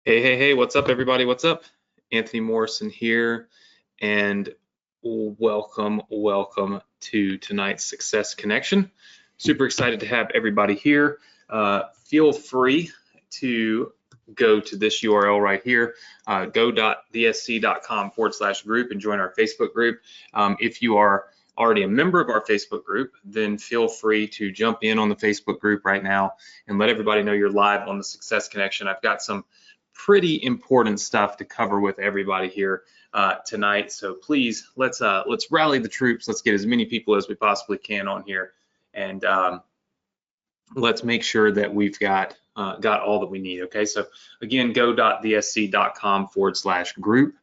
Hey, what's up, everybody? What's up? Anthony Morrison here, and welcome to tonight's Success Connection. Super excited to have everybody here. Feel free to go to this URL right here, go.dsc.com/group and join our Facebook group. If you are already a member of our Facebook group, then feel free to jump in on the Facebook group right now and let everybody know you're live on the Success Connection. I've got some pretty important stuff to cover with everybody here tonight. So please, let's rally the troops. Let's get as many people as we possibly can on here, and let's make sure that we've got all that we need. Okay, so again, go.dsc.com/group.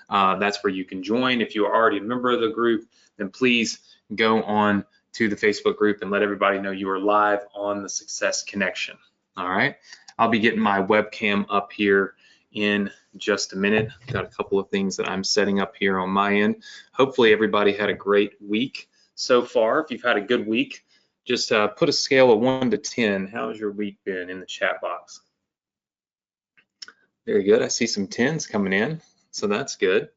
That's where you can join. If you are already a member of the group, then please go on to the Facebook group and let everybody know you are live on the Success Connection. All right, I'll be getting my webcam up here in just a minute. Got a couple of things that I'm setting up here on my end. Hopefully everybody had a great week so far. If you've had a good week, just put a scale of 1 to 10. How's your week been in the chat box? Very good. I see some 10s coming in, so that's good.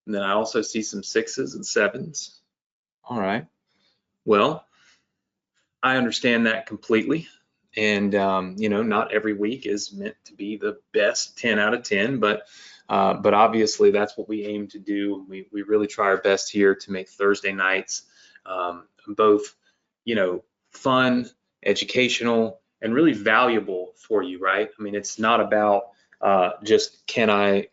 And then I also see some 6s and 7s. All right. Well, I understand that completely. And not every week is meant to be the best 10 out of 10, but obviously that's what we aim to do. We really try our best here to make Thursday nights both, fun, educational, and really valuable for you, right? I mean, it's not about just can I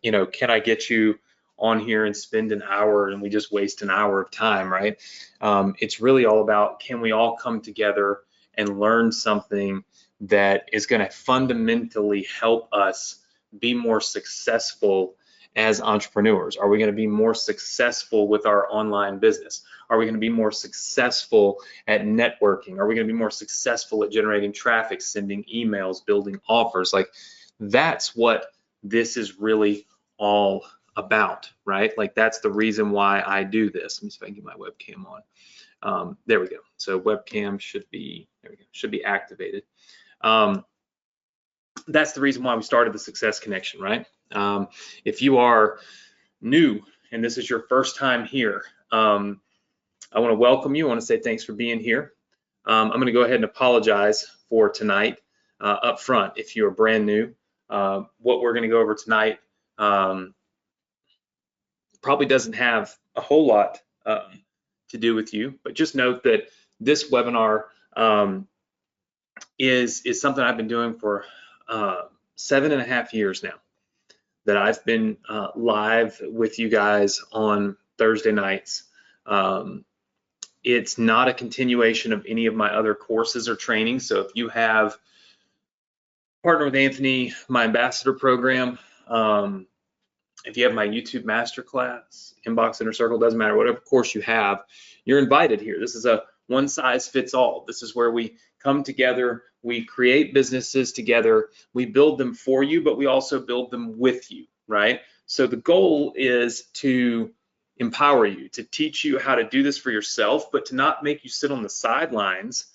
get you on here and spend an hour and we just waste an hour of time, right? It's really all about, can we all come together and learn something that is going to fundamentally help us be more successful as entrepreneurs? Are we going to be more successful with our online business? Are we going to be more successful at networking? Are we going to be more successful at generating traffic, sending emails, building offers? Like, that's what this is really all about, right? Like, that's the reason why I do this. Let me see if I can get my webcam on. There we go. So webcam should be activated. That's the reason why we started the Success Connection, right? If you are new and this is your first time here, I want to welcome you. I want to say thanks for being here. I'm going to go ahead and apologize for tonight up front. If you're brand new, what we're going to go over tonight probably doesn't have a whole lot to do with you, but just note that this webinar is something I've been doing for 7.5 years now, that I've been live with you guys on Thursday nights. It's not a continuation of any of my other courses or trainings. So if you have Partner with Anthony, my ambassador program, if you have my YouTube masterclass, Inbox Inner Circle, doesn't matter, whatever course you have, you're invited here. This is a one size fits all. This is where we come together, we create businesses together, we build them for you, but we also build them with you, right? So the goal is to empower you, to teach you how to do this for yourself, but to not make you sit on the sidelines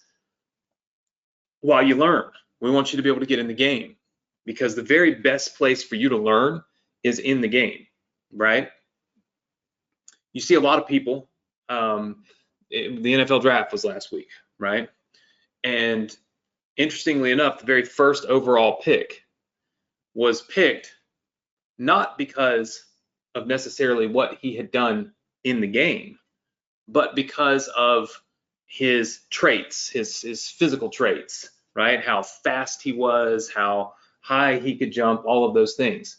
while you learn. We want you to be able to get in the game, because the very best place for you to learn is in the game, right? You see a lot of people, the NFL draft was last week, right? And interestingly enough, the very first overall pick was picked not because of necessarily what he had done in the game, but because of his traits, his physical traits, right? How fast he was, how high he could jump, all of those things.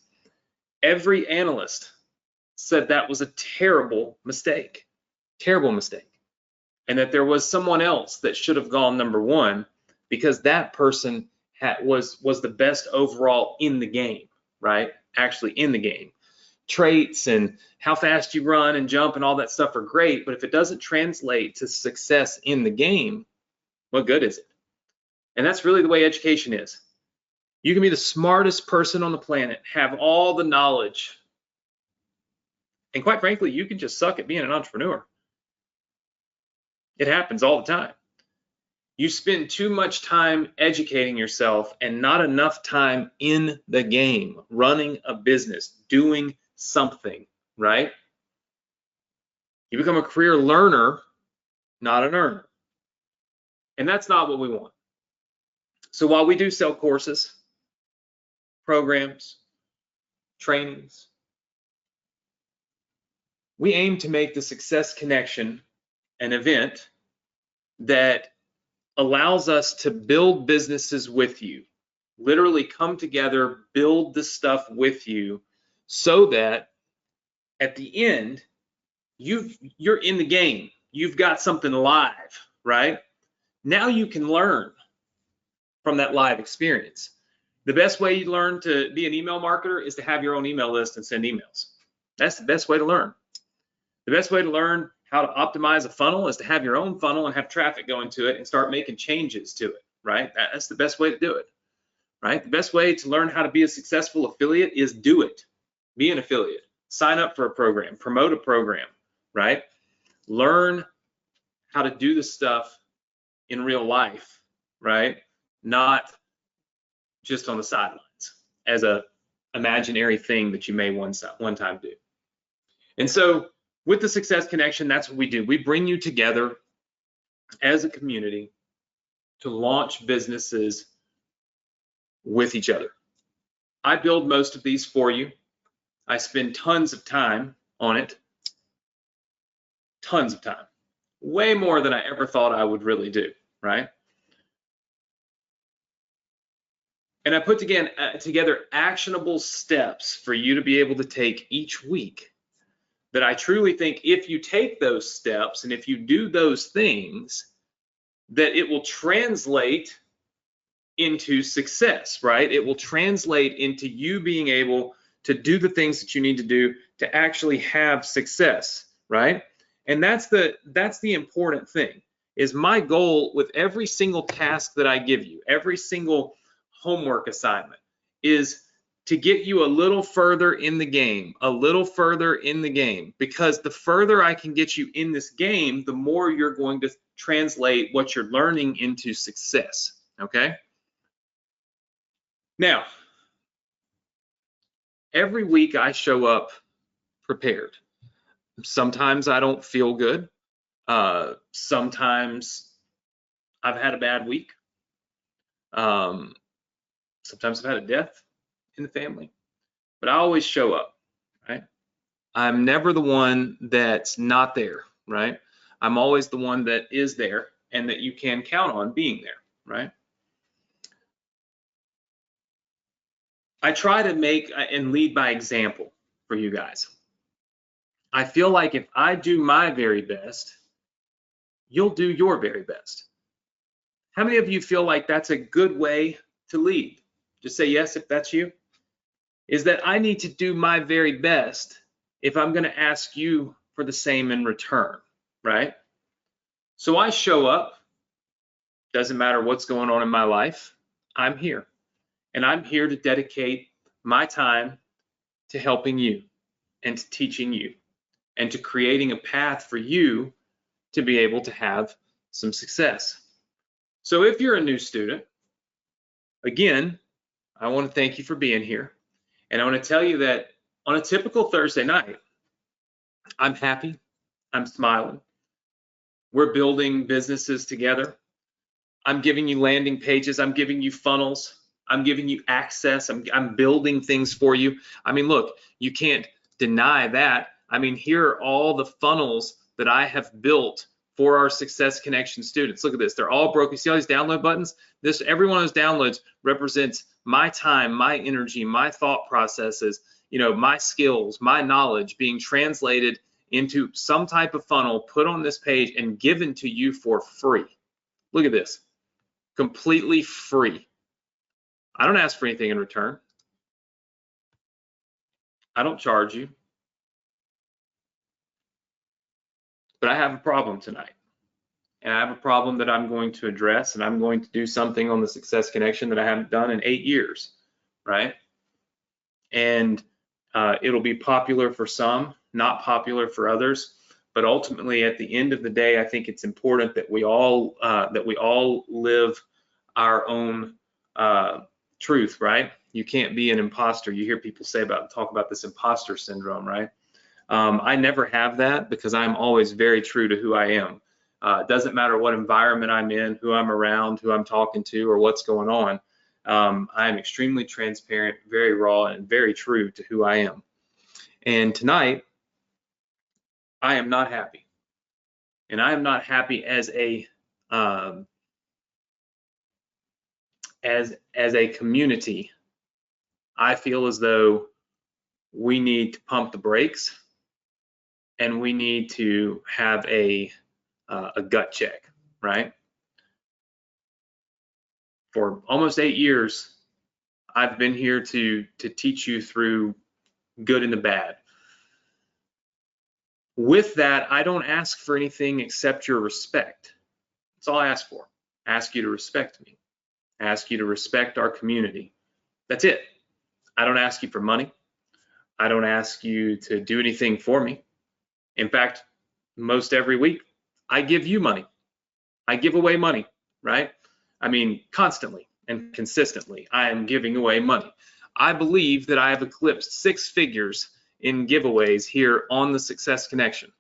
Every analyst said that was a terrible mistake, and that there was someone else that should have gone number one, because that person was the best overall in the game, right? Actually in the game. Traits and how fast you run and jump and all that stuff are great, but if it doesn't translate to success in the game, what good is it? And that's really the way education is. You can be the smartest person on the planet, have all the knowledge, and quite frankly, you can just suck at being an entrepreneur. It happens all the time. You spend too much time educating yourself and not enough time in the game, running a business, doing something, right? You become a career learner, not an earner. And that's not what we want. So while we do sell courses, programs, trainings, we aim to make the Success Connection an event that allows us to build businesses with you, literally come together, build the stuff with you, so that at the end, you're in the game. You've got something live, right? Now you can learn from that live experience. The best way you learn to be an email marketer is to have your own email list and send emails. That's the best way to learn. The best way to learn how to optimize a funnel is to have your own funnel and have traffic going to it and start making changes to it, right? That's the best way to do it, right? The best way to learn how to be a successful affiliate is do it. Be an affiliate. Sign up for a program, promote a program, right? Learn how to do the stuff in real life, right? Not just on the sidelines as a imaginary thing that you may one time do. And so with the Success Connection, that's what we do. We bring you together as a community to launch businesses with each other. I build most of these for you. I spend tons of time on it. Tons of time. Way more than I ever thought I would really do, right? And I put together actionable steps for you to be able to take each week that I truly think if you take those steps and if you do those things, that it will translate into success, right? It will translate into you being able to do the things that you need to do to actually have success, right? And that's the important thing, is my goal with every single task that I give you, every single homework assignment, is to get you a little further in the game, because the further I can get you in this game, the more you're going to translate what you're learning into success, okay? Now, every week I show up prepared. Sometimes I don't feel good. Sometimes I've had a bad week. Sometimes I've had a death in the family, but I always show up, right? I'm never the one that's not there, right? I'm always the one that is there and that you can count on being there, right? I try to make and lead by example for you guys. I feel like if I do my very best, you'll do your very best. How many of you feel like that's a good way to lead? Just say yes if that's you. Is that I need to do my very best if I'm going to ask you for the same in return, right? So I show up, doesn't matter what's going on in my life, I'm here. And I'm here to dedicate my time to helping you and to teaching you and to creating a path for you to be able to have some success. So if you're a new student, again, I want to thank you for being here. And I want to tell you that on a typical Thursday night, I'm happy, I'm smiling. We're building businesses together. I'm giving you landing pages, I'm giving you funnels, I'm giving you access, I'm building things for you. I mean, look, you can't deny that. I mean, here are all the funnels that I have built for our Success Connection students. Look at this, they're all broken. You see all these download buttons? Every one of those downloads represents my time, my energy, my thought processes, my skills, my knowledge being translated into some type of funnel, put on this page and given to you for free. Look at this, completely free. I don't ask for anything in return. I don't charge you. But I have a problem tonight. And I have a problem that I'm going to address, and I'm going to do something on the Success Connection that I haven't done in 8 years, right? And it'll be popular for some, not popular for others. But ultimately, at the end of the day, I think it's important that we all live our own truth, right? You can't be an imposter. You hear people talk about this imposter syndrome, right? I never have that because I'm always very true to who I am. It doesn't matter what environment I'm in, who I'm around, who I'm talking to, or what's going on. I am extremely transparent, very raw, and very true to who I am. And tonight, I am not happy. And I am not happy as a community. I feel as though we need to pump the brakes and we need to have a gut check, right? For almost 8 years, I've been here to teach you through good and the bad. With that, I don't ask for anything except your respect. That's all I ask for. I ask you to respect me. I ask you to respect our community. That's it. I don't ask you for money. I don't ask you to do anything for me. In fact, most every week, I give you money. I give away money, right? I mean, constantly and consistently, I am giving away money. I believe that I have eclipsed 6 figures in giveaways here on the Success Connection,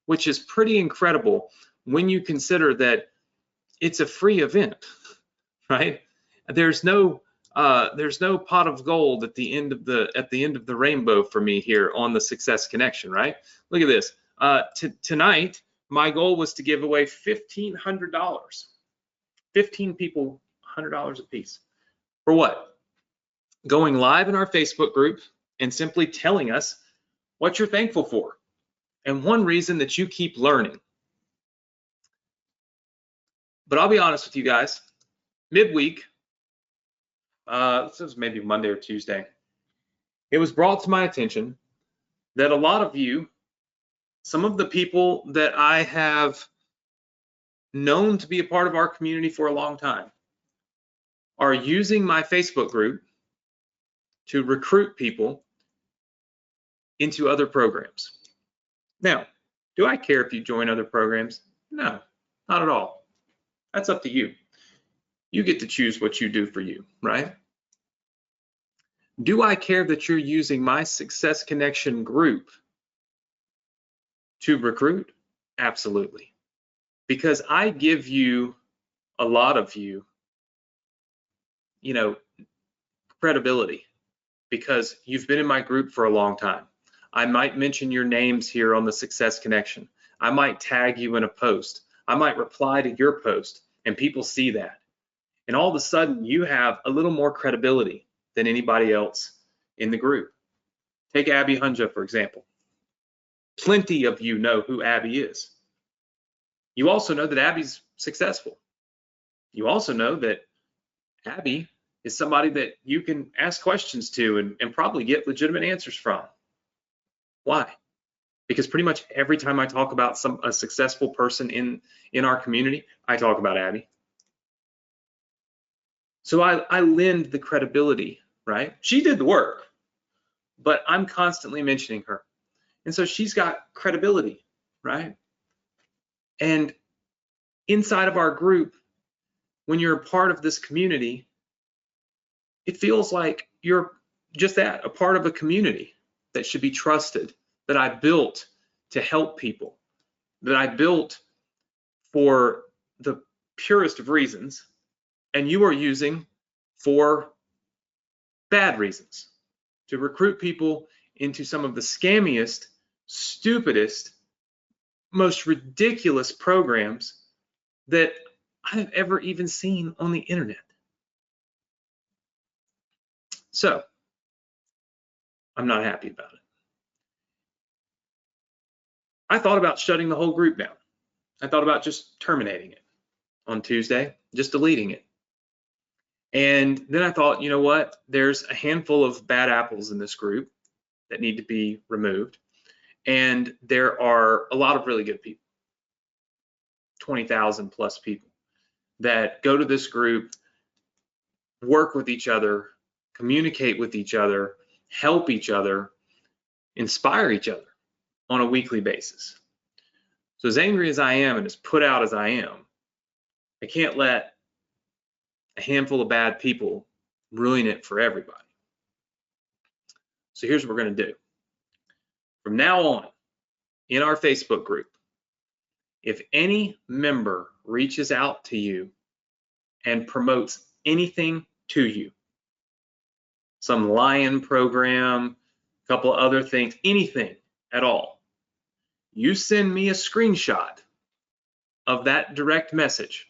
which is pretty incredible when you consider that it's a free event, right? There's no pot of gold at the end of the rainbow for me here on the Success Connection, right? Look at this. Tonight, my goal was to give away $1,500. 15 people, $100 a piece. For what? Going live in our Facebook group and simply telling us what you're thankful for and one reason that you keep learning. But I'll be honest with you guys, midweek, this was maybe Monday or Tuesday, it was brought to my attention that a lot of you, some of the people that I have known to be a part of our community for a long time, are using my Facebook group to recruit people into other programs. Now, do I care if you join other programs? No, not at all. That's up to you. You get to choose what you do for you, right? Do I care that you're using my Success Connection group to recruit? Absolutely. Because I give you, a lot of you, credibility because you've been in my group for a long time. I might mention your names here on the Success Connection. I might tag you in a post. I might reply to your post and people see that. And all of a sudden you have a little more credibility than anybody else in the group. Take Abby Hunja, for example. Plenty of you know who Abby is. You also know that Abby's successful. You also know that Abby is somebody that you can ask questions to and probably get legitimate answers from. Why? Because pretty much every time I talk about a successful person in our community, I talk about Abby. So I lend the credibility, right? She did the work, but I'm constantly mentioning her. And so she's got credibility, right? And inside of our group, when you're a part of this community, it feels like you're just that, a part of a community that should be trusted, that I built to help people, that I built for the purest of reasons, and you are using for bad reasons, to recruit people into some of the scammiest, stupidest, most ridiculous programs that I've ever even seen on the internet. So I'm not happy about it. I thought about shutting the whole group down. I thought about just terminating it on Tuesday, just deleting it. And then I thought, you know what? There's a handful of bad apples in this group that need to be removed. And there are a lot of really good people, 20,000 plus people that go to this group, work with each other, communicate with each other, help each other, inspire each other on a weekly basis. So as angry as I am and as put out as I am, I can't let a handful of bad people ruin it for everybody. So here's what we're going to do. From now on, in our Facebook group, if any member reaches out to you and promotes anything to you, some Lion program, a couple other things, anything at all, you send me a screenshot of that direct message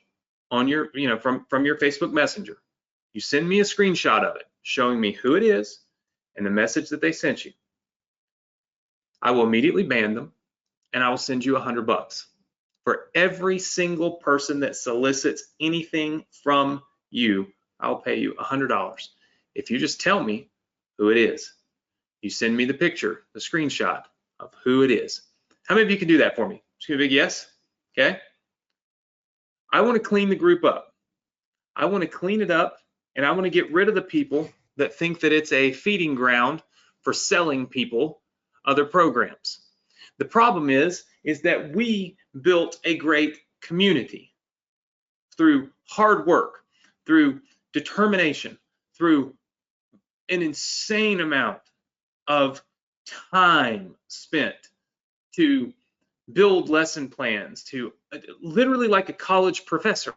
on your, from your Facebook Messenger. You send me a screenshot of it showing me who it is and the message that they sent you. I will immediately ban them and I will send you $100. For every single person that solicits anything from you, I'll pay you $100. If you just tell me who it is, you send me the picture, the screenshot of who it is. How many of you can do that for me? Just give me a big yes. Okay. I want to clean the group up. I want to clean it up, and I want to get rid of the people that think that it's a feeding ground for selling people other programs. The problem is that we built a great community through hard work, through determination, through an insane amount of time spent to build lesson plans, to literally like a college professor,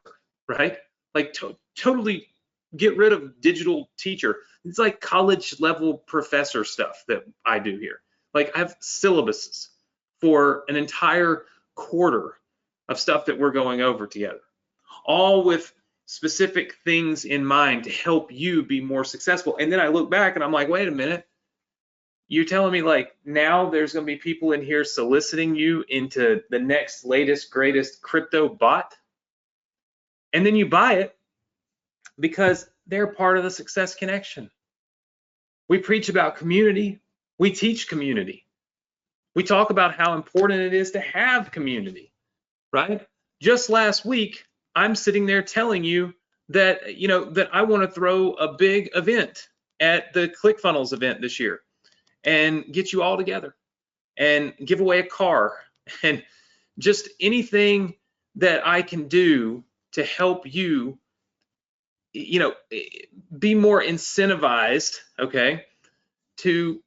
right? Like totally get rid of digital teacher. It's like college level professor stuff that I do here. Like I have syllabuses for an entire quarter of stuff that we're going over together, all with specific things in mind to help you be more successful. And then I look back and I'm like, wait a minute, you're telling me like now there's going to be people in here soliciting you into the next latest greatest crypto bot, and then you buy it because they're part of the Success Connection. We preach about community. We teach community. We talk about how important it is to have community, right? Just last week, I'm sitting there telling you that, that I want to throw a big event at the ClickFunnels event this year and get you all together and give away a car and just anything that I can do to help you, be more incentivized, okay, to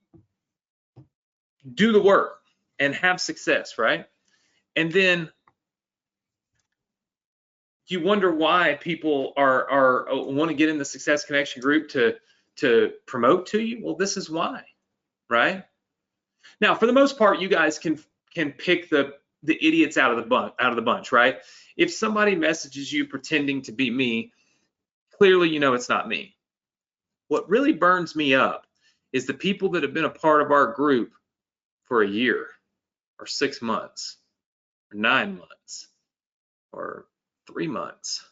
do the work and have success, right? And then you wonder why people are want to get in the Success Connection group to promote to you. Well, this is why, right? Now, for the most part, you guys can pick the idiots out of the bunch, right? If somebody messages you pretending to be me, clearly you know it's not me. What really burns me up is the people that have been a part of our group for a year or 6 months or 9 months or 3 months,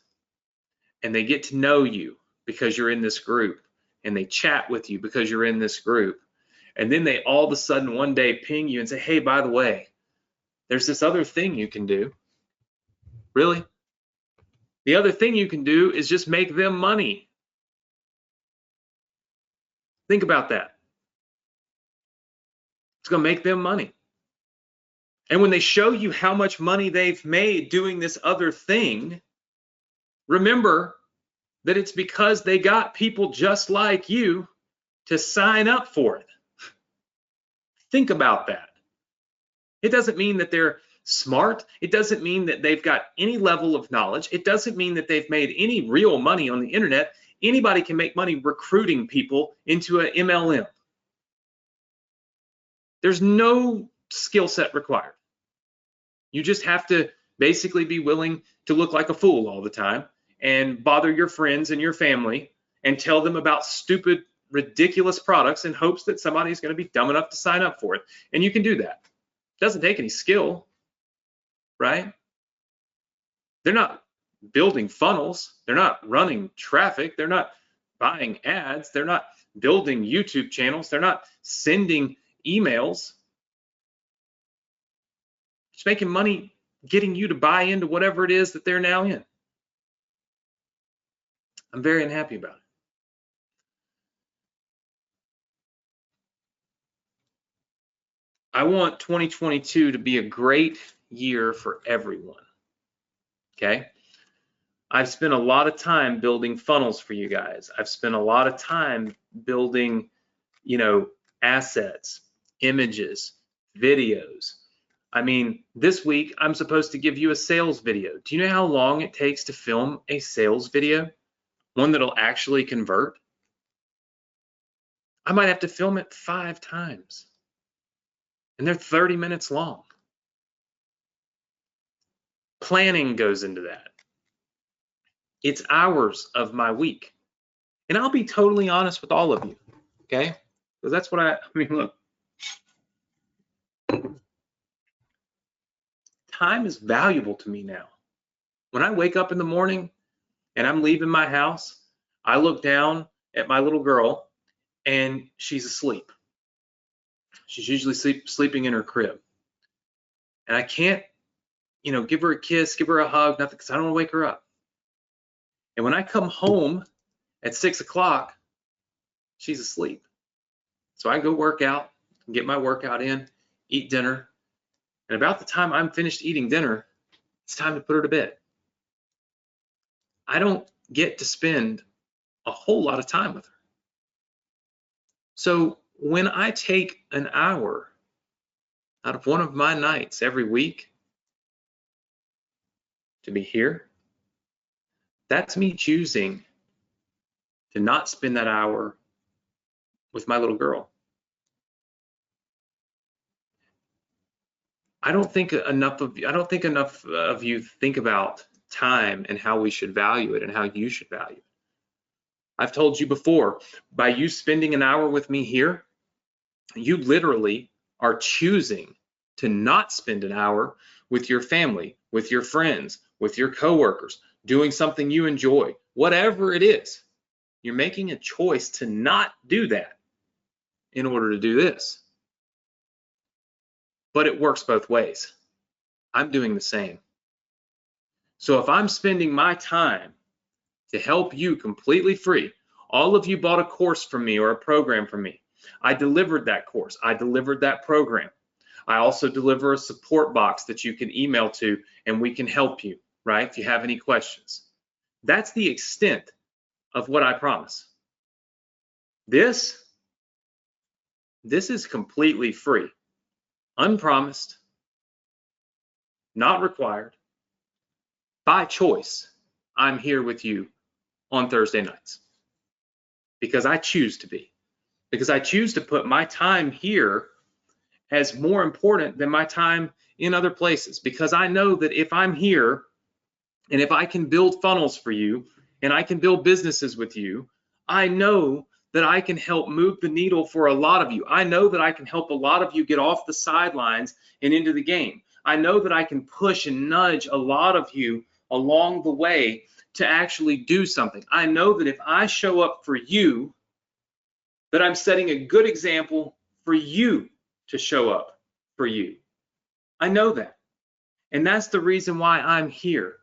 and they get to know you because you're in this group, and they chat with you because you're in this group, and then they all of a sudden one day ping you and say, hey, by the way, there's this other thing you can do. Really? The other thing you can do is just make them money. Think about that. It's going to make them money. And when they show you how much money they've made doing this other thing, remember that it's because they got people just like you to sign up for it. Think about that. It doesn't mean that they're smart. It doesn't mean that they've got any level of knowledge. It doesn't mean that they've made any real money on the internet. Anybody can make money recruiting people into an MLM. There's no skill set required. You just have to basically be willing to look like a fool all the time and bother your friends and your family and tell them about stupid, ridiculous products in hopes that somebody's going to be dumb enough to sign up for it. And you can do that. It doesn't take any skill, right? They're not building funnels. They're not running traffic. They're not buying ads. They're not building YouTube channels. They're not sending emails. Just making money, getting you to buy into whatever it is that they're now in. I'm very unhappy about it. I want 2022 to be a great year for everyone. Okay? I've spent a lot of time building funnels for you guys. I've spent a lot of time building, assets, images, videos. I mean, this week I'm supposed to give you a sales video. Do you know how long it takes to film a sales video? One that'll actually convert? I might have to film it 5 times. And they're 30 minutes long. Planning goes into that. It's hours of my week. And I'll be totally honest with all of you, okay? Because that's what I mean, look. Time is valuable to me now. When I wake up in the morning and I'm leaving my house, I look down at my little girl and she's asleep. She's usually sleeping in her crib. And I can't, give her a kiss, give her a hug, nothing, because I don't want to wake her up. And when I come home at 6 o'clock, she's asleep. So I go work out, get my workout in, eat dinner. And about the time I'm finished eating dinner, it's time to put her to bed. I don't get to spend a whole lot of time with her. So when I take an hour out of one of my nights every week to be here, that's me choosing to not spend that hour with my little girl. I don't think enough of you think about time and how we should value it and how you should value it. I've told you before, by you spending an hour with me here, you literally are choosing to not spend an hour with your family, with your friends, with your coworkers, doing something you enjoy, whatever it is. You're making a choice to not do that in order to do this. But it works both ways. I'm doing the same. So if I'm spending my time to help you completely free, all of you bought a course from me or a program from me. I delivered that course. I delivered that program. I also deliver a support box that you can email to and we can help you, right? If you have any questions. That's the extent of what I promise. This is completely free, unpromised, not required, by choice. I'm here with you on Thursday nights because I choose to be, because I choose to put my time here as more important than my time in other places, because I know that if I'm here and if I can build funnels for you and I can build businesses with you, I know that I can help move the needle for a lot of you. I know that I can help a lot of you get off the sidelines and into the game. I know that I can push and nudge a lot of you along the way to actually do something. I know that if I show up for you, that I'm setting a good example for you to show up for you. I know that. And that's the reason why I'm here.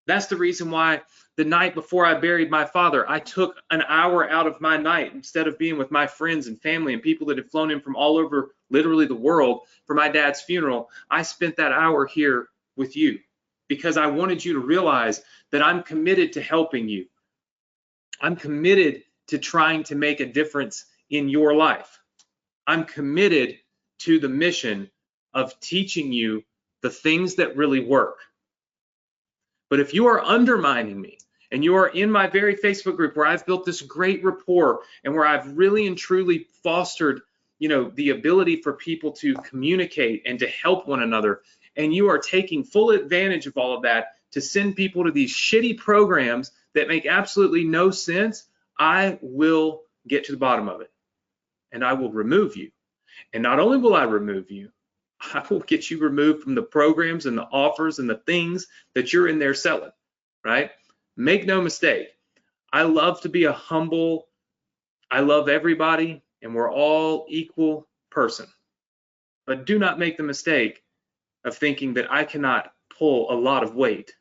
That's the reason why the night before I buried my father, I took an hour out of my night instead of being with my friends and family and people that had flown in from all over literally the world for my dad's funeral. I spent that hour here with you because I wanted you to realize that I'm committed to helping you. I'm committed to trying to make a difference in your life. I'm committed to the mission of teaching you the things that really work. But if you are undermining me and you are in my very Facebook group where I've built this great rapport and where I've really and truly fostered, the ability for people to communicate and to help one another, and you are taking full advantage of all of that to send people to these shitty programs that make absolutely no sense, I will get to the bottom of it and I will remove you. And not only will I remove you, I will get you removed from the programs and the offers and the things that you're in there selling, right? Make no mistake. I love to be a humble, I love everybody, and we're all equal person. But do not make the mistake of thinking that I cannot pull a lot of weight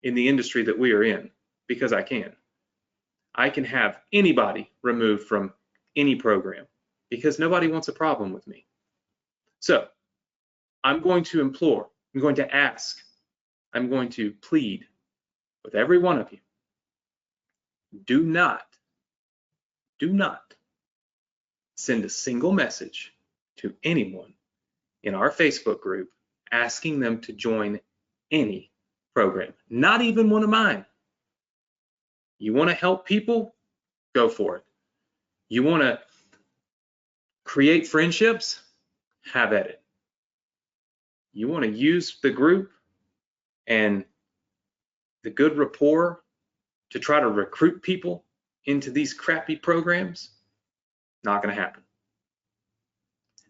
in the industry that we are in, because I can. I can have anybody removed from any program because nobody wants a problem with me. So I'm going to implore I'm going to ask, I'm going to plead with every one of you. Do not send a single message to anyone in our Facebook group asking them to join any program, not even one of mine. You want to help people? Go for it. You want to create friendships? Have at it. You want to use the group and the good rapport to try to recruit people into these crappy programs? Not going to happen.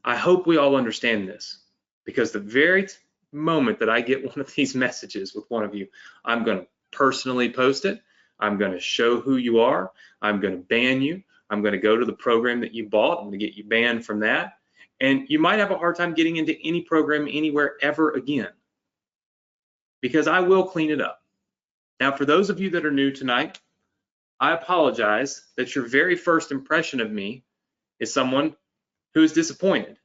I hope we all understand this, because the very moment that I get one of these messages with one of you, I'm going to personally post it. I'm going to show who you are. I'm going to ban you. I'm going to go to the program that you bought. I'm going to get you banned from that. And you might have a hard time getting into any program anywhere ever again, because I will clean it up. Now, for those of you that are new tonight, I apologize that your very first impression of me is someone who is disappointed.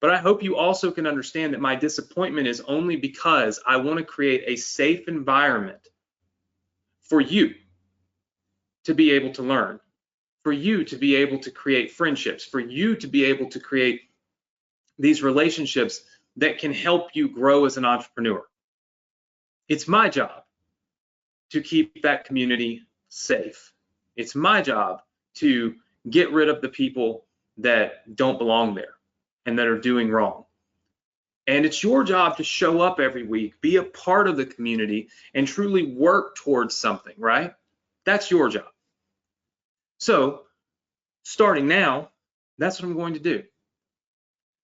But I hope you also can understand that my disappointment is only because I want to create a safe environment for you to be able to learn, for you to be able to create friendships, for you to be able to create these relationships that can help you grow as an entrepreneur. It's my job to keep that community safe. It's my job to get rid of the people that don't belong there and that are doing wrong. And it's your job to show up every week, be a part of the community, and truly work towards something, right? That's your job. So starting now, that's what I'm going to do.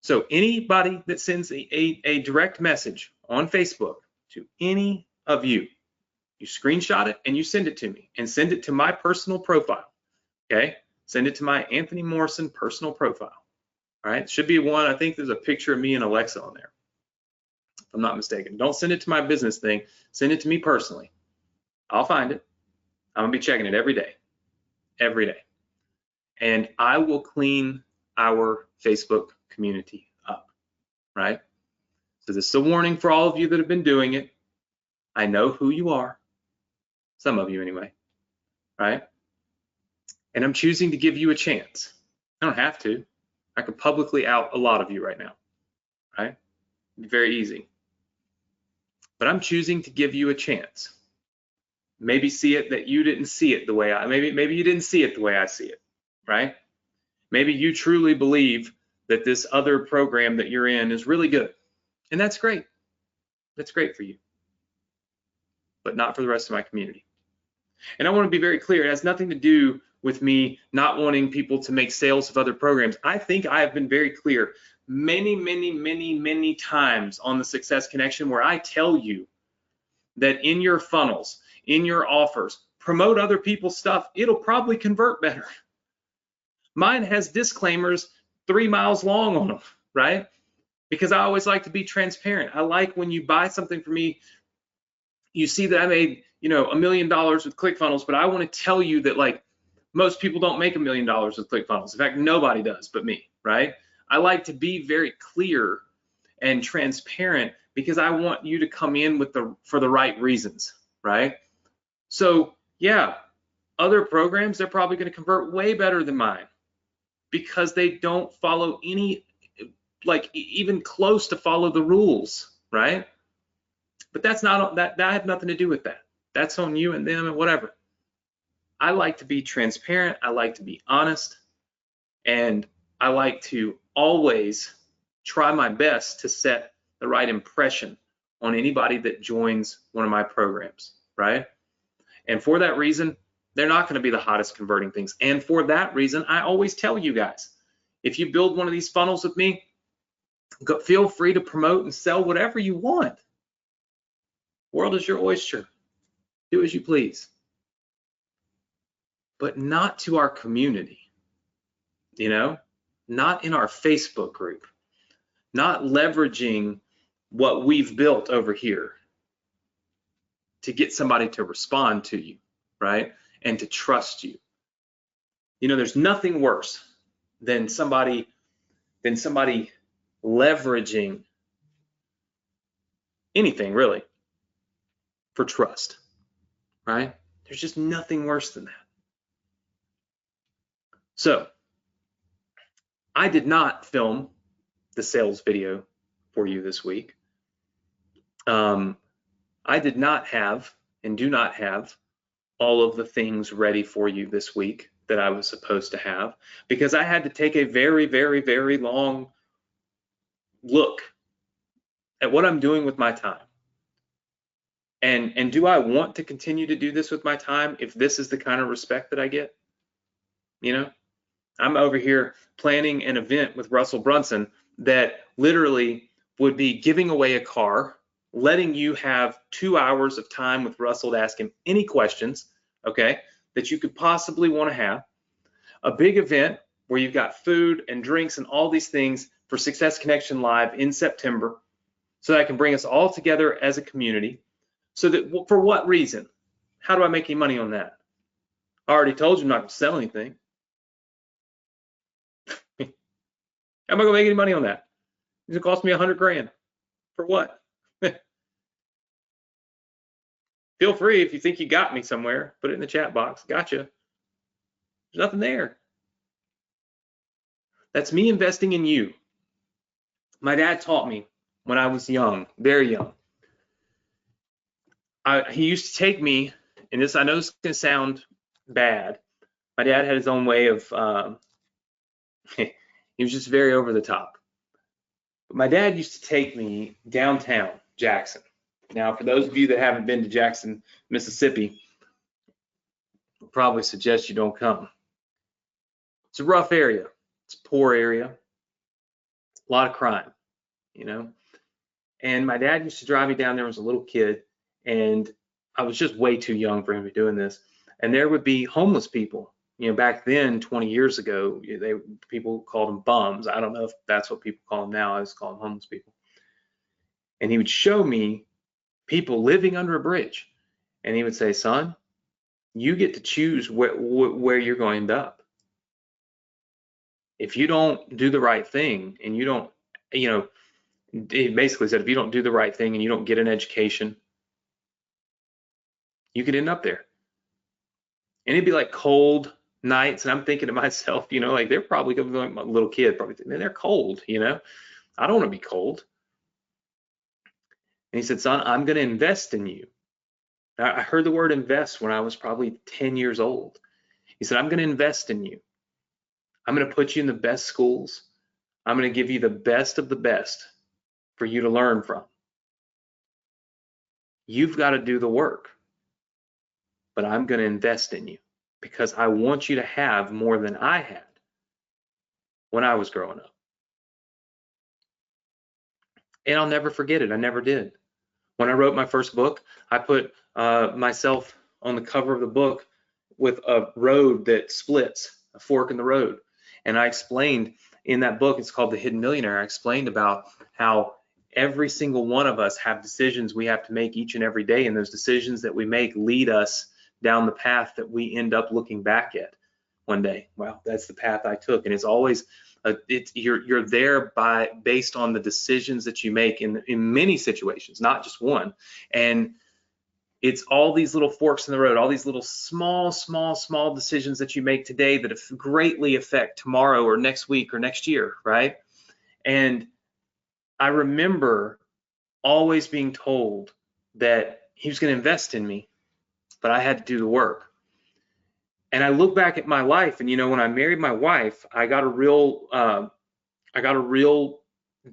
So anybody that sends a direct message on Facebook to any of you, you screenshot it and you send it to me, and send it to my personal profile, okay? Send it to my Anthony Morrison personal profile, all right? Should be one, I think there's a picture of me and Alexa on there, if I'm not mistaken. Don't send it to my business thing, send it to me personally. I'll find it. I'm gonna be checking it every day. And I will clean our Facebook community up, right? So this is a warning for all of you that have been doing it. I know who you are, some of you anyway, right? And I'm choosing to give you a chance. I don't have to. I could publicly out a lot of you right now, right? It'd be very easy. But I'm choosing to give you a chance. Maybe see it that you didn't see it the way maybe you didn't see it the way I see it, right? Maybe you truly believe that this other program that you're in is really good. And that's great. That's great for you. But not for the rest of my community. And I want to be very clear, it has nothing to do with me not wanting people to make sales of other programs. I think I have been very clear many times on the Success Connection, where I tell you that in your funnels, in your offers, promote other people's stuff. It'll probably convert better. Mine has disclaimers 3 miles long on them, right? Because I always like to be transparent. I like when you buy something from me, you see that I made, $1 million with ClickFunnels, but I want to tell you that, like, most people don't make $1 million with ClickFunnels. In fact, nobody does but me, right? I like to be very clear and transparent because I want you to come in for the right reasons, right? So yeah, other programs, they're probably going to convert way better than mine because they don't follow any, like, even close to follow the rules, right? But that's not that had nothing to do with that. That's on you and them and whatever. I like to be transparent. I like to be honest. And I like to always try my best to set the right impression on anybody that joins one of my programs, right? And for that reason, they're not going to be the hottest converting things. And for that reason, I always tell you guys, if you build one of these funnels with me, feel free to promote and sell whatever you want. World is your oyster. Do as you please. But not to our community, not in our Facebook group, not leveraging what we've built over here to get somebody to respond to you, right? And to trust you. There's nothing worse than somebody leveraging anything really, for trust, right? There's just nothing worse than that. So I did not film the sales video for you this week. I did not have and do not have all of the things ready for you this week that I was supposed to have, because I had to take a very, very, very long look at what I'm doing with my time. And do I want to continue to do this with my time if this is the kind of respect that I get? You know, I'm over here planning an event with Russell Brunson that literally would be giving away a car, letting you have 2 hours of time with Russell to ask him any questions, okay, that you could possibly want to have. A big event where you've got food and drinks and all these things for Success Connection Live in September, so that I can bring us all together as a community. So that, for what reason? How do I make any money on that? I already told you I'm not going to sell anything. How am I going to make any money on that? It's going to cost me $100 grand. For what? Feel free, if you think you got me somewhere, put it in the chat box. Gotcha. There's nothing there. That's me investing in you. My dad taught me when I was young, very young. He used to take me, and this, I know this is going to sound bad. My dad had his own way of, he was just very over the top. But my dad used to take me downtown Jackson. Now, for those of you that haven't been to Jackson, Mississippi, I'll probably suggest you don't come. It's a rough area. It's a poor area. A lot of crime, you know. And my dad used to drive me down there as a little kid, and I was just way too young for him to be doing this. And there would be homeless people. You know, back then, 20 years ago, people called them bums. I don't know if that's what people call them now. I just call them homeless people. And he would show me people living under a bridge, and he would say, son, you get to choose where you're going to end up. If you don't do the right thing, and you don't, you know, he basically said, if you don't do the right thing and you don't get an education, you could end up there. And it'd be like cold nights, and I'm thinking to myself, you know, like they're probably going to be like my little kid, probably thinking, they're cold, you know, I don't want to be cold. And he said, son, I'm going to invest in you. I heard the word invest when I was probably 10 years old. He said, I'm going to invest in you. I'm going to put you in the best schools. I'm going to give you the best of the best for you to learn from. You've got to do the work, but I'm going to invest in you because I want you to have more than I had when I was growing up. And I'll never forget it. I never did. When I wrote my first book, I put myself on the cover of the book with a road that splits, a fork in the road. And I explained in that book, it's called The Hidden Millionaire, I explained about how every single one of us have decisions we have to make each and every day. And those decisions that we make lead us down the path that we end up looking back at one day. Wow, that's the path I took. And it's always, you're there based on the decisions that you make in many situations, not just one. And it's all these little forks in the road, all these little small decisions that you make today that greatly affect tomorrow or next week or next year, right? And I remember always being told that he was going to invest in me, but I had to do the work. And I look back at my life, and you know, when I married my wife, I got a real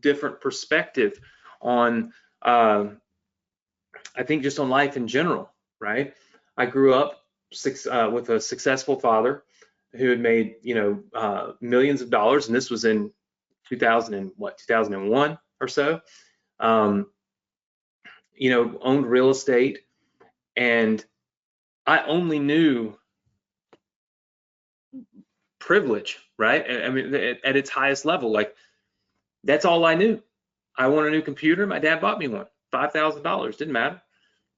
different perspective on, I think, just on life in general, right? I grew up with a successful father who had made, you know, millions of dollars, and this was in 2001 or so. You know, owned real estate, and I only knew privilege, right? I mean, at its highest level, like that's all I knew. I want a new computer. My dad bought me one, $5,000, didn't matter.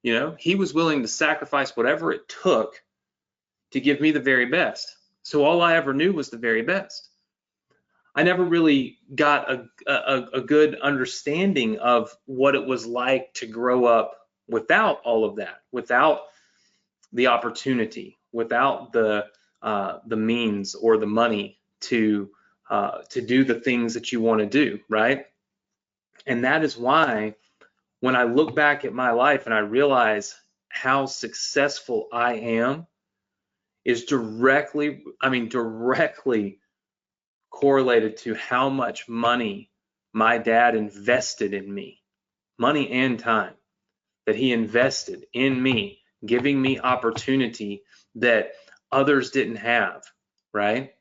You know, he was willing to sacrifice whatever it took to give me the very best. So all I ever knew was the very best. I never really got a good understanding of what it was like to grow up without all of that, without the opportunity, without the means or the money to do the things that you want to do, right? And that is why when I look back at my life and I realize how successful I am is directly correlated to how much money my dad invested in me, money and time that he invested in me, giving me opportunity that others didn't have, right?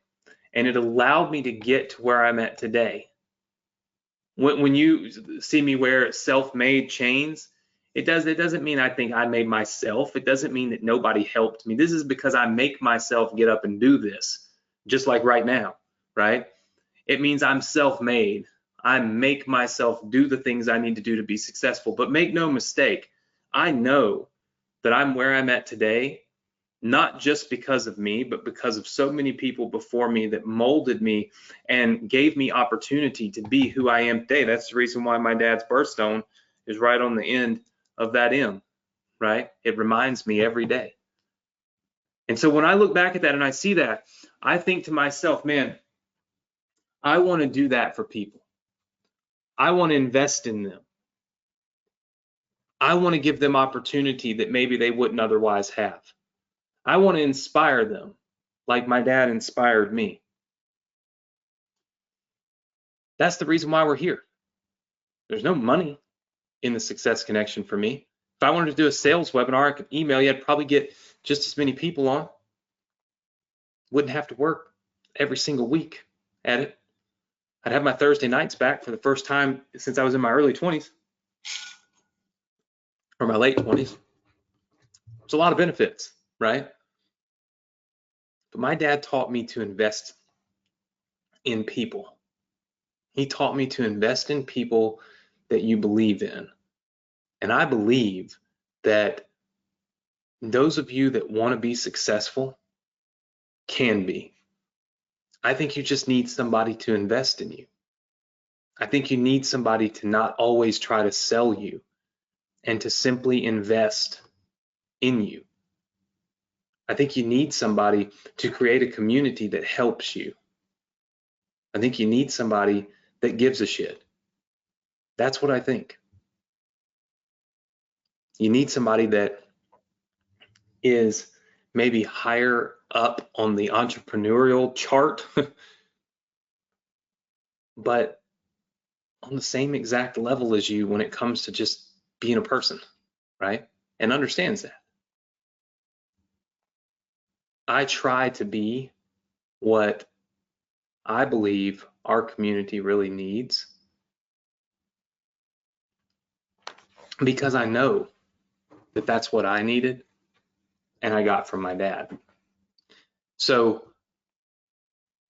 And it allowed me to get to where I'm at today. When you see me wear self-made chains, it doesn't mean I think I made myself. It doesn't mean that nobody helped me. This is because I make myself get up and do this, just like right now, right? It means I'm self-made. I make myself do the things I need to do to be successful. But make no mistake, I know that I'm where I'm at today, not just because of me, but because of so many people before me that molded me and gave me opportunity to be who I am today. That's the reason why my dad's birthstone is right on the end of that M, right? It reminds me every day. And so when I look back at that and I see that, I think to myself, man, I want to do that for people. I want to invest in them. I want to give them opportunity that maybe they wouldn't otherwise have. I want to inspire them like my dad inspired me. That's the reason why we're here. There's no money in the Success Connection for me. If I wanted to do a sales webinar, I could email you. I'd probably get just as many people on. Wouldn't have to work every single week at it. I'd have my Thursday nights back for the first time since I was in my early 20s or my late 20s. There's a lot of benefits, right? But my dad taught me to invest in people. He taught me to invest in people that you believe in. And I believe that those of you that want to be successful can be. I think you just need somebody to invest in you. I think you need somebody to not always try to sell you and to simply invest in you. I think you need somebody to create a community that helps you. I think you need somebody that gives a shit. That's what I think. You need somebody that is maybe higher up on the entrepreneurial chart, but on the same exact level as you when it comes to just being a person, right? And understands that. I try to be what I believe our community really needs because I know that that's what I needed and I got from my dad. So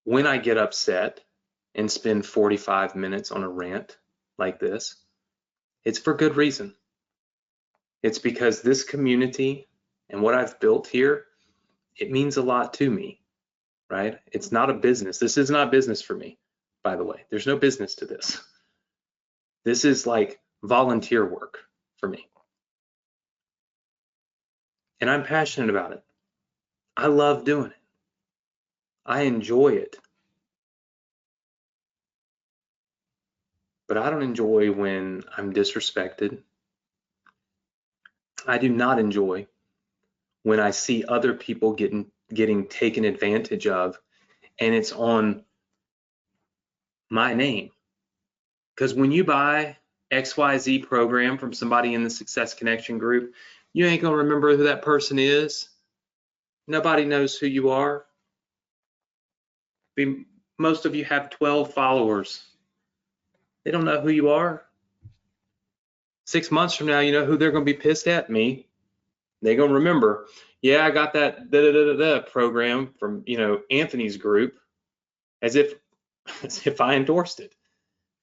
when I get upset and spend 45 minutes on a rant like this, it's for good reason. It's because this community and what I've built here, it means a lot to me, right? It's not a business. This is not business for me, by the way. There's no business to this. This is like volunteer work for me. And I'm passionate about it. I love doing it. I enjoy it. But I don't enjoy when I'm disrespected. I do not enjoy when I see other people getting taken advantage of and it's on my name. Because when you buy XYZ program from somebody in the Success Connection group, you ain't gonna remember who that person is. Nobody knows who you are. Most of you have 12 followers. They don't know who you are. 6 months from now, you know who they're gonna be pissed at? Me. They're gonna remember, yeah, I got that program from Anthony's group, as if I endorsed it,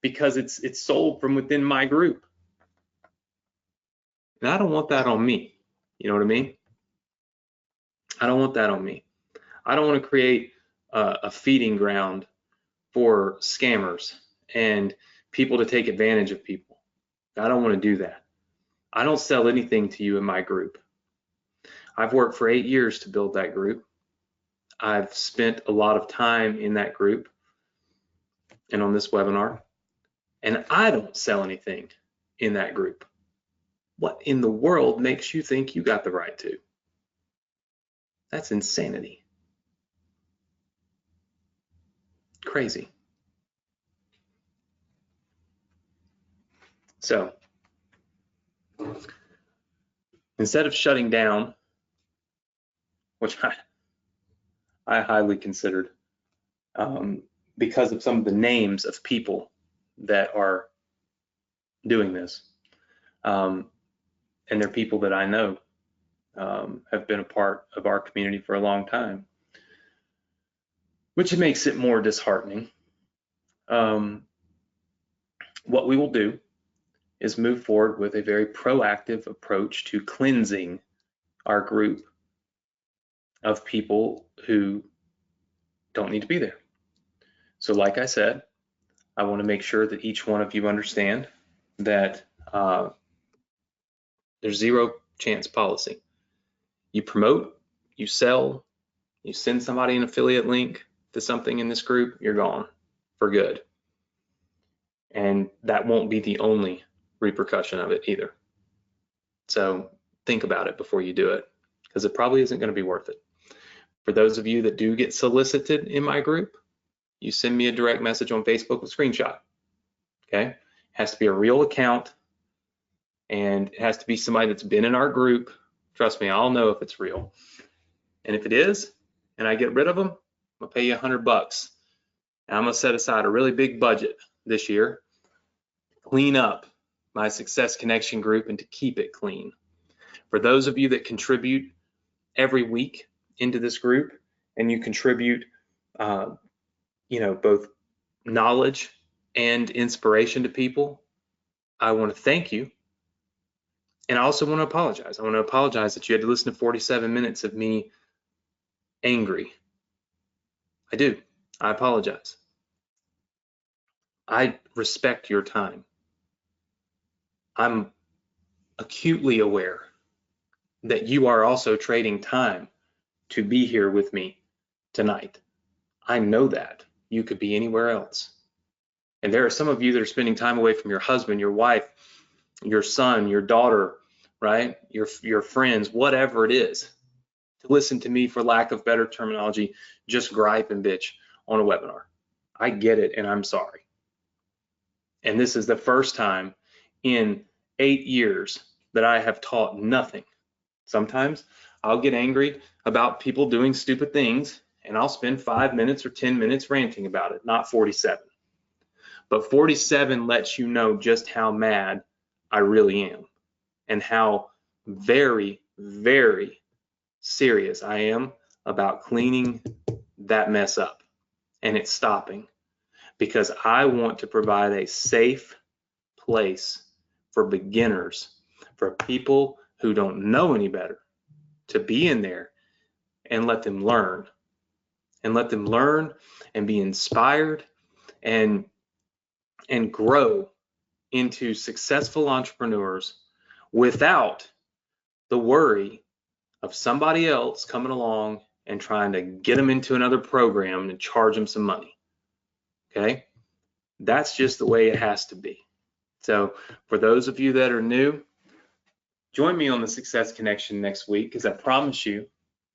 because it's sold from within my group. And I don't want that on me. You know what I mean? I don't want that on me. I don't want to create a feeding ground for scammers and people to take advantage of people. I don't want to do that. I don't sell anything to you in my group. I've worked for 8 years to build that group. I've spent a lot of time in that group and on this webinar, and I don't sell anything in that group. What in the world makes you think you got the right to? That's insanity. Crazy. So instead of shutting down, which I highly considered because of some of the names of people that are doing this, and they're people that I know have been a part of our community for a long time, which makes it more disheartening. What we will do is move forward with a very proactive approach to cleansing our group of people who don't need to be there. So like I said, I want to make sure that each one of you understand that there's zero chance policy. You promote, you sell, you send somebody an affiliate link to something in this group, you're gone for good. And that won't be the only repercussion of it either. So think about it before you do it, because it probably isn't going to be worth it. For those of you that do get solicited in my group, you send me a direct message on Facebook with a screenshot. Okay? It has to be a real account, and it has to be somebody that's been in our group. Trust me, I'll know if it's real. And if it is, and I get rid of them, I'll pay you $100. And I'm gonna set aside a really big budget this year to clean up my Success Connection group and to keep it clean. For those of you that contribute every week into this group, and you contribute, both knowledge and inspiration to people, I want to thank you. And I also want to apologize. I want to apologize that you had to listen to 47 minutes of me angry. I do. I apologize. I respect your time. I'm acutely aware that you are also trading time to be here with me tonight. I know that. You could be anywhere else. And there are some of you that are spending time away from your husband, your wife, your son, your daughter, right? Your friends, whatever it is, to listen to me, for lack of better terminology, just gripe and bitch on a webinar. I get it, and I'm sorry. And this is the first time in 8 years that I have taught nothing. Sometimes I'll get angry about people doing stupid things, and I'll spend 5 minutes or 10 minutes ranting about it, not 47. But 47 lets you know just how mad I really am and how very, very serious I am about cleaning that mess up. And it's stopping, because I want to provide a safe place for beginners, for people who don't know any better, to be in there and let them learn and be inspired and grow into successful entrepreneurs without the worry of somebody else coming along and trying to get them into another program and charge them some money. Okay? That's just the way it has to be. So for those of you that are new, join me on the Success Connection next week, because I promise you,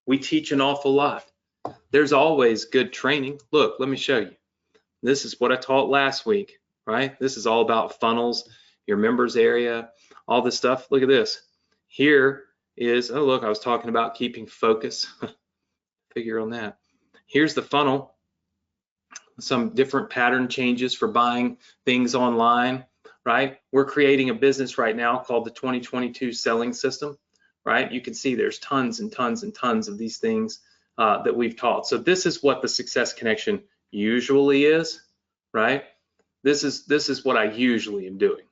we teach an awful lot. There's always good training. Look, let me show you. This is what I taught last week, right? This is all about funnels, your members area, all this stuff. Look at this. Here is, oh, look, I was talking about keeping focus. Figure on that. Here's the funnel. Some different pattern changes for buying things online, right? We're creating a business right now called the 2022 selling system, right? You can see there's tons and tons and tons of these things that we've taught. So this is what the Success Connection usually is, right? This is what I usually am doing.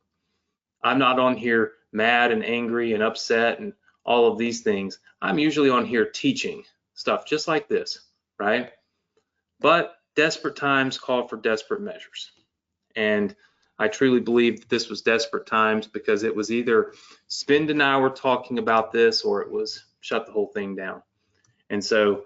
I'm not on here mad and angry and upset and all of these things. I'm usually on here teaching stuff just like this, right? But desperate times call for desperate measures. And I truly believe that this was desperate times, because it was either spend an hour talking about this, or it was shut the whole thing down. And so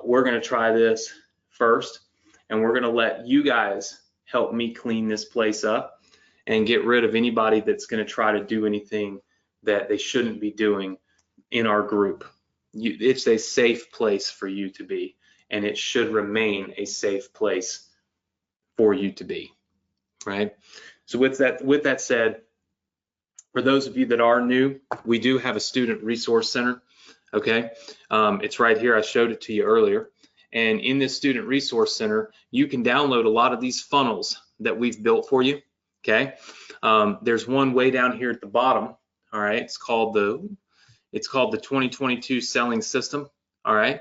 we're going to try this first, and we're going to let you guys help me clean this place up and get rid of anybody that's going to try to do anything that they shouldn't be doing in our group. It's a safe place for you to be, and it should remain a safe place for you to be, right? So with that said, for those of you that are new, we do have a student resource center, okay? It's right here. I showed it to you earlier. And in this student resource center, you can download a lot of these funnels that we've built for you, okay? There's one way down here at the bottom, all right? It's called the 2022 selling system, all right?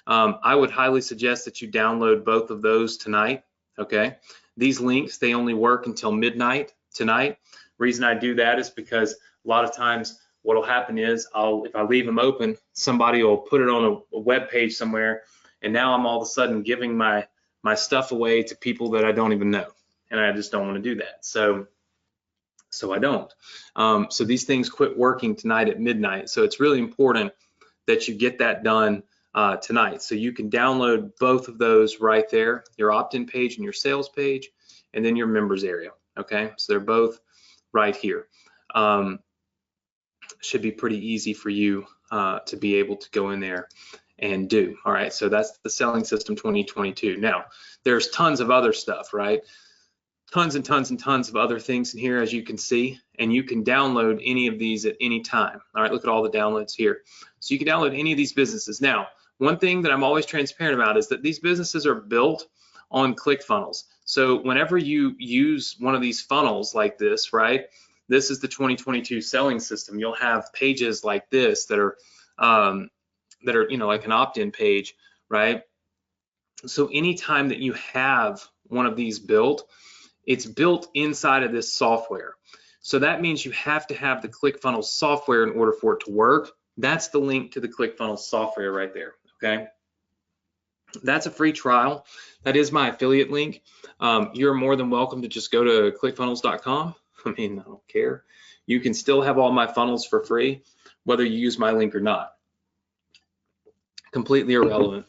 I would highly suggest that you download both of those tonight, okay? These links, they only work until midnight tonight. Reason I do that is because a lot of times what will happen is if I leave them open, somebody will put it on a web page somewhere, and now I'm all of a sudden giving my stuff away to people that I don't even know, and I just don't want to do that. So I don't. So these things quit working tonight at midnight. So it's really important that you get that done tonight. So you can download both of those right there, your opt-in page and your sales page, and then your members area, okay? So they're both right here. Should be pretty easy for you to be able to go in there and do. All right, so that's the Selling System 2022. Now, there's tons of other stuff, right? Tons and tons and tons of other things in here, as you can see, and you can download any of these at any time. All right, look at all the downloads here. So you can download any of these businesses. Now, one thing that I'm always transparent about is that these businesses are built on ClickFunnels. So whenever you use one of these funnels like this, right, this is the 2022 selling system. You'll have pages like this that are like an opt-in page, right? So anytime that you have one of these built, it's built inside of this software. So that means you have to have the ClickFunnels software in order for it to work. That's the link to the ClickFunnels software right there, okay? That's a free trial. That is my affiliate link. You're more than welcome to just go to clickfunnels.com. I mean, I don't care. You can still have all my funnels for free, whether you use my link or not. Completely irrelevant.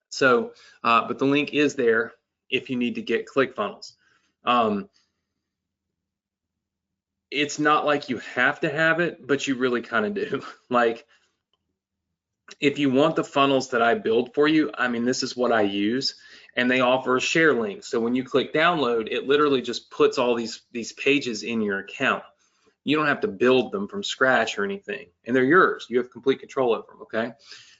So, but the link is there if you need to get ClickFunnels. It's not like you have to have it, but you really kind of do. Like, if you want the funnels that I build for you, I mean, this is what I use, and they offer a share link. So when you click download, it literally just puts all these pages in your account. You don't have to build them from scratch or anything, and they're yours. You have complete control over them, okay?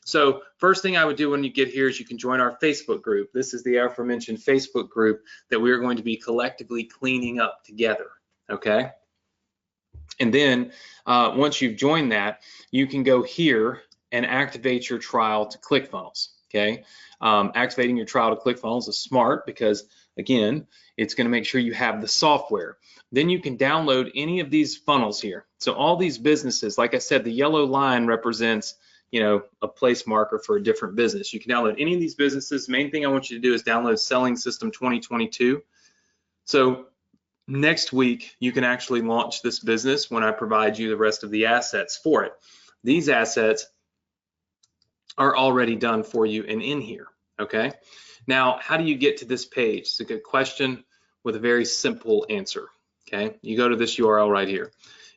So first thing I would do when you get here is you can join our Facebook group. This is the aforementioned Facebook group that we are going to be collectively cleaning up together, okay? And then once you've joined that, you can go here and activate your trial to ClickFunnels, okay? Activating your trial to ClickFunnels is smart because, again, it's gonna make sure you have the software. Then you can download any of these funnels here. So all these businesses, like I said, the yellow line represents, you know, a place marker for a different business. You can download any of these businesses. Main thing I want you to do is download Selling System 2022. So next week, you can actually launch this business when I provide you the rest of the assets for it. These assets are already done for you and in here, okay? Now, how do you get to this page? It's a good question with a very simple answer, okay? You go to this URL right here.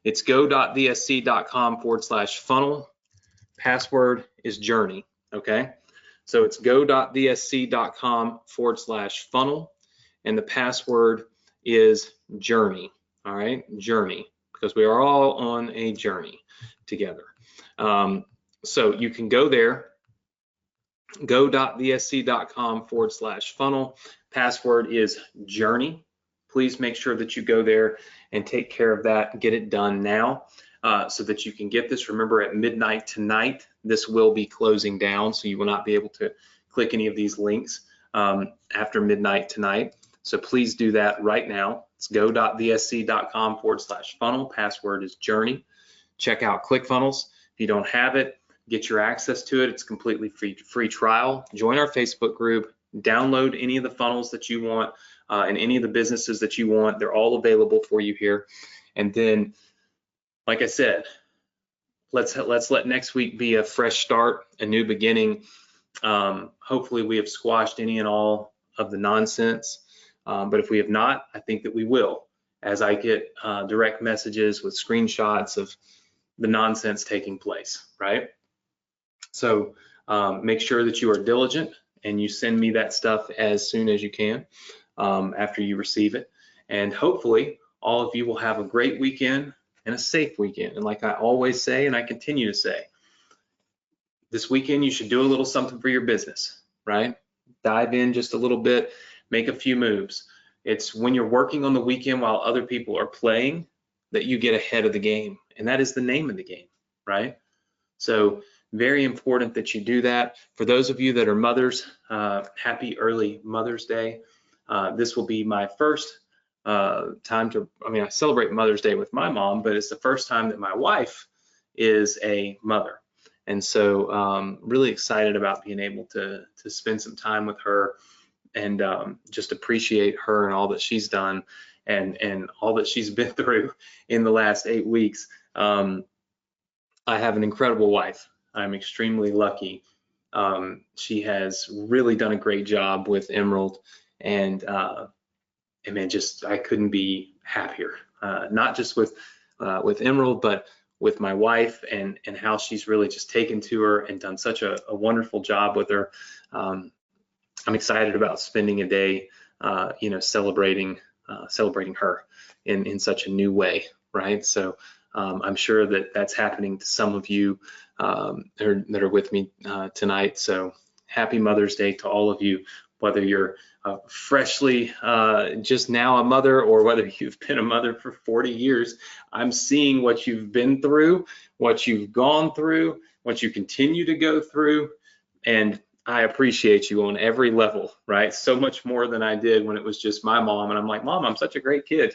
It's go.vsc.com/funnel. Password is journey, okay? So it's go.vsc.com/funnel, and the password is journey, all right? Journey, because we are all on a journey together. So you can go there, go.vsc.com/funnel. Password is journey. Please make sure that you go there and take care of that. Get it done now so that you can get this. Remember, at midnight tonight, this will be closing down, so you will not be able to click any of these links after midnight tonight. So please do that right now. It's go.vsc.com/funnel. Password is journey. Check out ClickFunnels. If you don't have it, get your access to it. It's completely free trial. Join our Facebook group, download any of the funnels that you want and any of the businesses that you want. They're all available for you here. And then, like I said, let's let next week be a fresh start, a new beginning. Hopefully we have squashed any and all of the nonsense. But if we have not, I think that we will, as I get direct messages with screenshots of the nonsense taking place, right? So make sure that you are diligent and you send me that stuff as soon as you can after you receive it. And hopefully all of you will have a great weekend and a safe weekend. And like I always say, and I continue to say, this weekend you should do a little something for your business, right? Dive in just a little bit, make a few moves. It's when you're working on the weekend while other people are playing that you get ahead of the game. And that is the name of the game, right? So very important that you do that. For those of you that are mothers, happy early Mother's Day. This will be my first time to, I celebrate Mother's Day with my mom, but it's the first time that my wife is a mother. And so really excited about being able to spend some time with her and just appreciate her and all that she's done and all that she's been through in the last 8 weeks. I have an incredible wife. I'm extremely lucky. She has really done a great job with Emerald, and man, just I couldn't be happier. Not just with Emerald, but with my wife and how she's really just taken to her and done such a wonderful job with her. I'm excited about spending a day, celebrating her in such a new way, right? So I'm sure that that's happening to some of you that are with me tonight. So happy Mother's Day to all of you, whether you're freshly just now a mother or whether you've been a mother for 40 years. I'm seeing what you've been through, what you've gone through, what you continue to go through, and I appreciate you on every level, right? So much more than I did when it was just my mom. And I'm like, Mom, I'm such a great kid,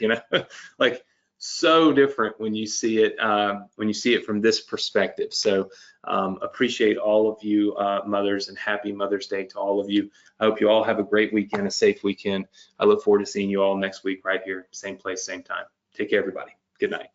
like so different when you see it from this perspective. So appreciate all of you mothers, and happy Mother's Day to all of you. I hope you all have a great weekend, a safe weekend. I look forward to seeing you all next week right here, same place, same time. Take care, everybody. Good night.